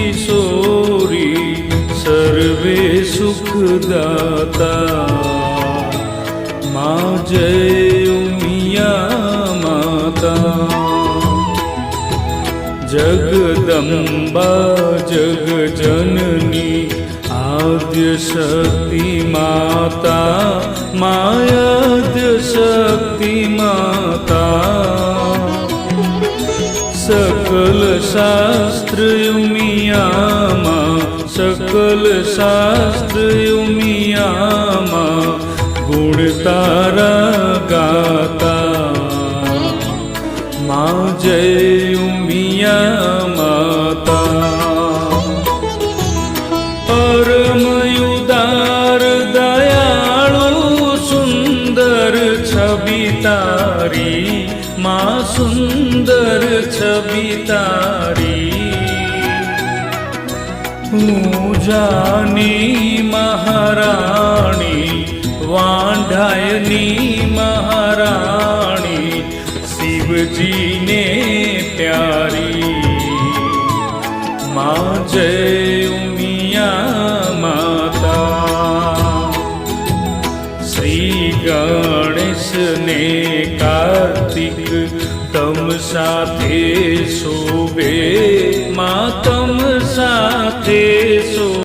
किशोरी सर्वे सुखदाता। माँ जय उमिया माता। जगदम्बा जगजननी आद्य शक्ति माता। मायाद्य शक्ति माता। सकल शास्त्र उमिया माँ। सकल शास्त्र उमिया माँ। गुण तारा गाता। माँ जय उमिया माता। परम उदार दयालु सुंदर छवि तारी। माँ सुंदर छवि तारी। पूजानी महाराणी वांढायनी महाराणी शिवजी ने प्यारी। माँ जय उमिया माता। श्री गणेश ने कार्तिक तम साथे शोभे। माँ तम साथे शोभे।